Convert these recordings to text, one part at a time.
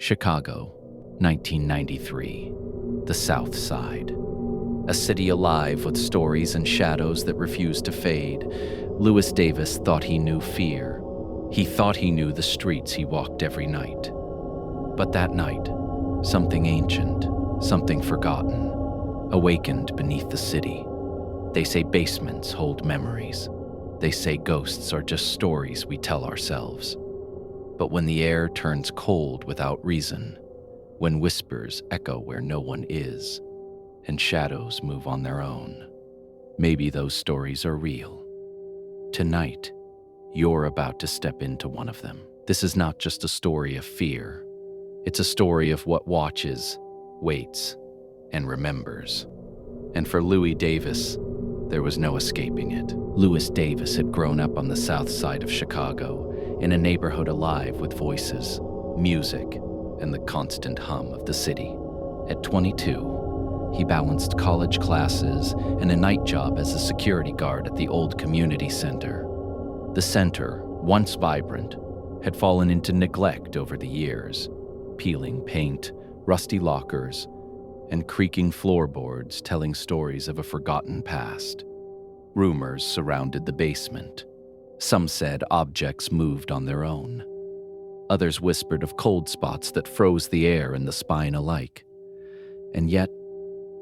Chicago, 1993. The South Side. A city alive with stories and shadows that refuse to fade. Lewis Davis thought he knew fear. He thought he knew the streets he walked every night. But that night, something ancient, something forgotten, awakened beneath the city. They say basements hold memories. They say ghosts are just stories we tell ourselves. But when the air turns cold without reason, when whispers echo where no one is, and shadows move on their own, maybe those stories are real. Tonight, you're about to step into one of them. This is not just a story of fear. It's a story of what watches, waits, and remembers. And for Louis Davis, there was no escaping it. Lewis Davis had grown up on the south side of Chicago, in a neighborhood alive with voices, music, and the constant hum of the city. At 22, he balanced college classes and a night job as a security guard at the old community center. The center, once vibrant, had fallen into neglect over the years, peeling paint, rusty lockers, and creaking floorboards telling stories of a forgotten past. Rumors surrounded the basement. Some said objects moved on their own. Others whispered of cold spots that froze the air and the spine alike. And yet,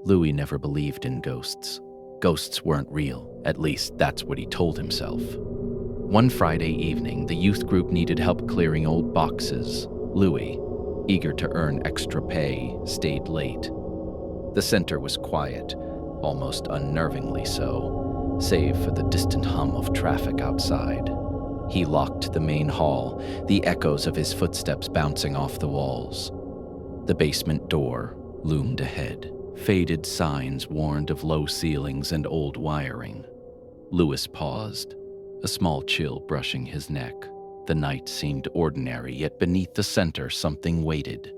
Louis never believed in ghosts. Ghosts weren't real, at least that's what he told himself. One Friday evening, the youth group needed help clearing old boxes. Louis, eager to earn extra pay, stayed late. The center was quiet, almost unnervingly so, save for the distant hum of traffic outside. He locked the main hall, the echoes of his footsteps bouncing off the walls. The basement door loomed ahead. Faded signs warned of low ceilings and old wiring. Lewis paused, a small chill brushing his neck. The night seemed ordinary, yet beneath the center something waited.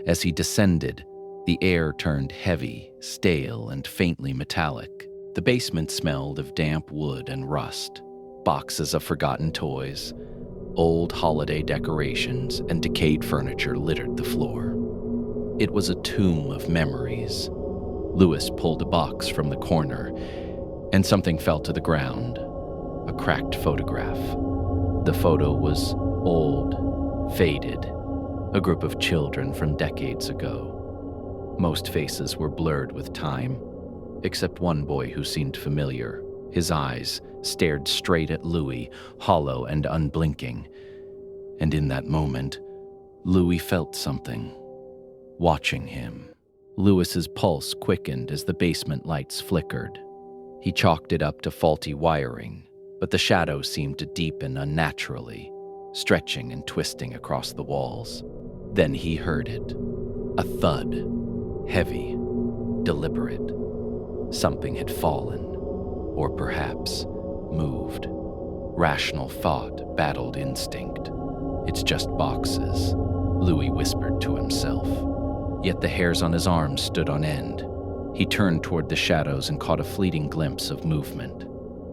As he descended, the air turned heavy, stale, and faintly metallic. The basement smelled of damp wood and rust. Boxes of forgotten toys, old holiday decorations, and decayed furniture littered the floor. It was a tomb of memories. Lewis pulled a box from the corner, and something fell to the ground. A cracked photograph. The photo was old, faded, a group of children from decades ago. Most faces were blurred with time, except one boy who seemed familiar. His eyes stared straight at Louis, hollow and unblinking. And in that moment, Louis felt something. Watching him. Lewis's pulse quickened as the basement lights flickered. He chalked it up to faulty wiring, but the shadows seemed to deepen unnaturally, stretching and twisting across the walls. Then he heard it. A thud. Heavy. Deliberate. Something had fallen. Or perhaps moved. Rational thought battled instinct. It's just boxes, Louis whispered to himself. Yet the hairs on his arms stood on end. He turned toward the shadows and caught a fleeting glimpse of movement.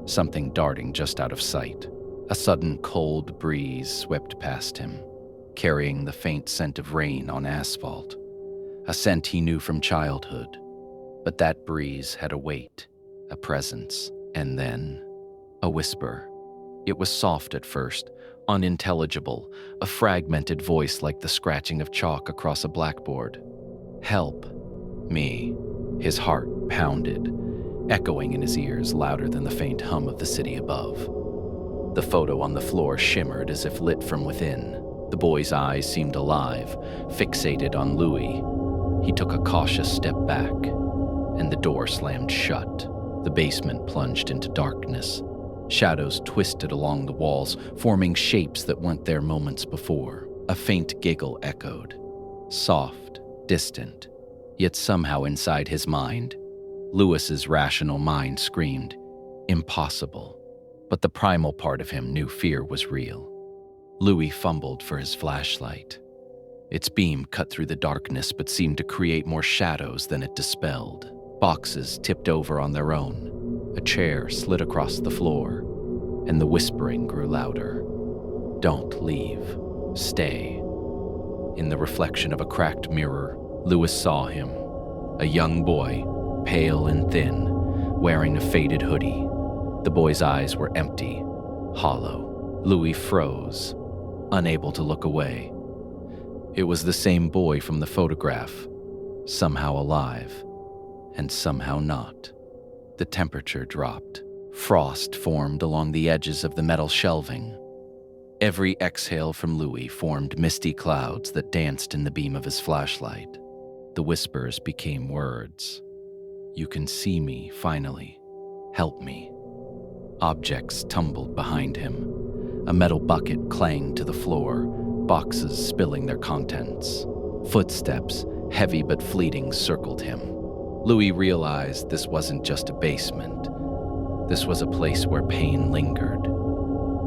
Something darting just out of sight. A sudden cold breeze swept past him, carrying the faint scent of rain on asphalt. A scent he knew from childhood. But that breeze had a weight, a presence, and then a whisper. It was soft at first, unintelligible, a fragmented voice like the scratching of chalk across a blackboard. Help me. His heart pounded, echoing in his ears louder than the faint hum of the city above. The photo on the floor shimmered as if lit from within. The boy's eyes seemed alive, fixated on Louis. He took a cautious step back, and the door slammed shut. The basement plunged into darkness. Shadows twisted along the walls, forming shapes that weren't there moments before. A faint giggle echoed. Soft, distant, yet somehow inside his mind. Lewis's rational mind screamed, impossible. But the primal part of him knew fear was real. Louis fumbled for his flashlight. Its beam cut through the darkness but seemed to create more shadows than it dispelled. Boxes tipped over on their own. A chair slid across the floor, and the whispering grew louder. Don't leave. Stay. In the reflection of a cracked mirror, Lewis saw him. A young boy, pale and thin, wearing a faded hoodie. The boy's eyes were empty, hollow. Louis froze, unable to look away. It was the same boy from the photograph, somehow alive, and somehow not. The temperature dropped. Frost formed along the edges of the metal shelving. Every exhale from Louis formed misty clouds that danced in the beam of his flashlight. The whispers became words. "You can see me, finally. Help me." Objects tumbled behind him. A metal bucket clanged to the floor, boxes spilling their contents. Footsteps, heavy but fleeting, circled him. Louis realized this wasn't just a basement. This was a place where pain lingered.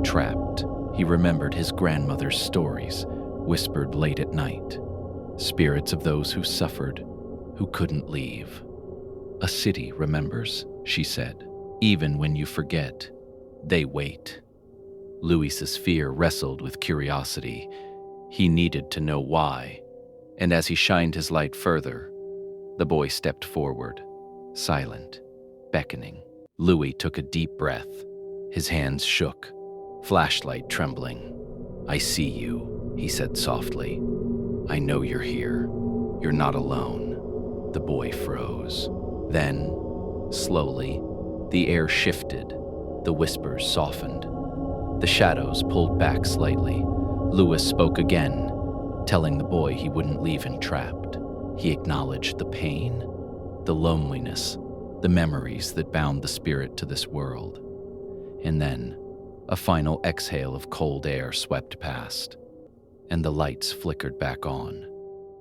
Trapped, he remembered his grandmother's stories, whispered late at night. Spirits of those who suffered, who couldn't leave. "A city remembers," she said. "Even when you forget, they wait." Louis's fear wrestled with curiosity. He needed to know why. And as he shined his light further, the boy stepped forward, silent, beckoning. Louis took a deep breath. His hands shook, flashlight trembling. "I see you," he said softly. "I know you're here. You're not alone." The boy froze. Then, slowly, the air shifted. The whispers softened. The shadows pulled back slightly. Louis spoke again, telling the boy he wouldn't leave him trapped. He acknowledged the pain, the loneliness, the memories that bound the spirit to this world. And then, a final exhale of cold air swept past, and the lights flickered back on.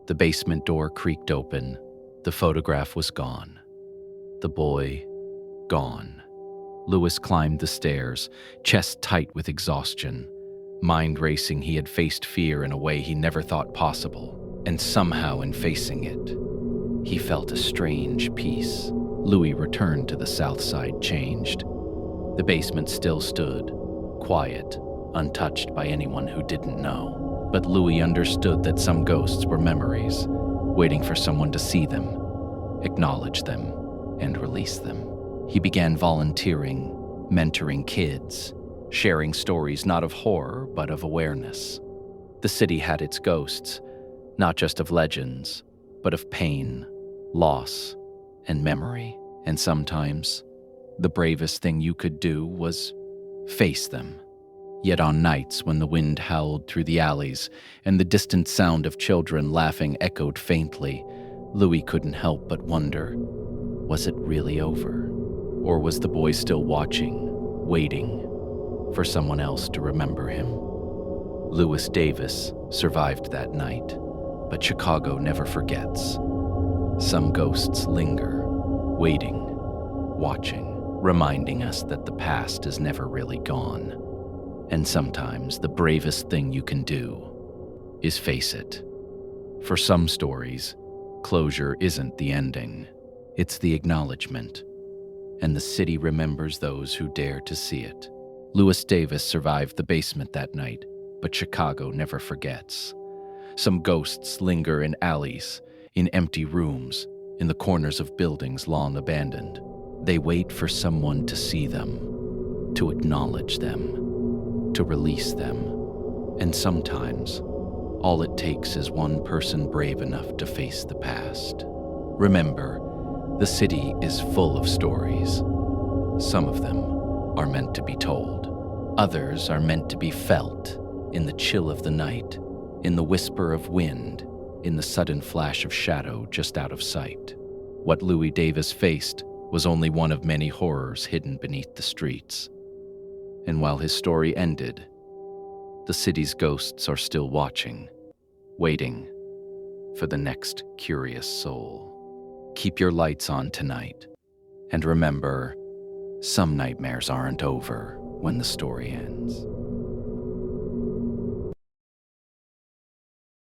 The basement door creaked open. The photograph was gone. The boy, gone. Louis climbed the stairs, chest tight with exhaustion. Mind racing, he had faced fear in a way he never thought possible, and somehow in facing it, he felt a strange peace. Louis returned to the south side, changed. The basement still stood, quiet, untouched by anyone who didn't know. But Louis understood that some ghosts were memories, waiting for someone to see them, acknowledge them, and release them. He began volunteering, mentoring kids, sharing stories not of horror, but of awareness. The city had its ghosts, not just of legends, but of pain, loss, and memory. And sometimes, the bravest thing you could do was face them. Yet on nights when the wind howled through the alleys and the distant sound of children laughing echoed faintly, Louis couldn't help but wonder, was it really over? Or was the boy still watching, waiting for someone else to remember him? Louis Davis survived that night, but Chicago never forgets. Some ghosts linger, waiting, watching, reminding us that the past is never really gone. And sometimes the bravest thing you can do is face it. For some stories, closure isn't the ending, it's the acknowledgement. And the city remembers those who dare to see it. Louis Davis survived the basement that night, but Chicago never forgets. Some ghosts linger in alleys, in empty rooms, in the corners of buildings long abandoned. They wait for someone to see them, to acknowledge them, to release them. And sometimes, all it takes is one person brave enough to face the past. Remember, the city is full of stories. Some of them are meant to be told. Others are meant to be felt in the chill of the night, in the whisper of wind, in the sudden flash of shadow just out of sight. What Louis Davis faced was only one of many horrors hidden beneath the streets. And while his story ended, the city's ghosts are still watching, waiting for the next curious soul. Keep your lights on tonight, and remember, some nightmares aren't over when the story ends.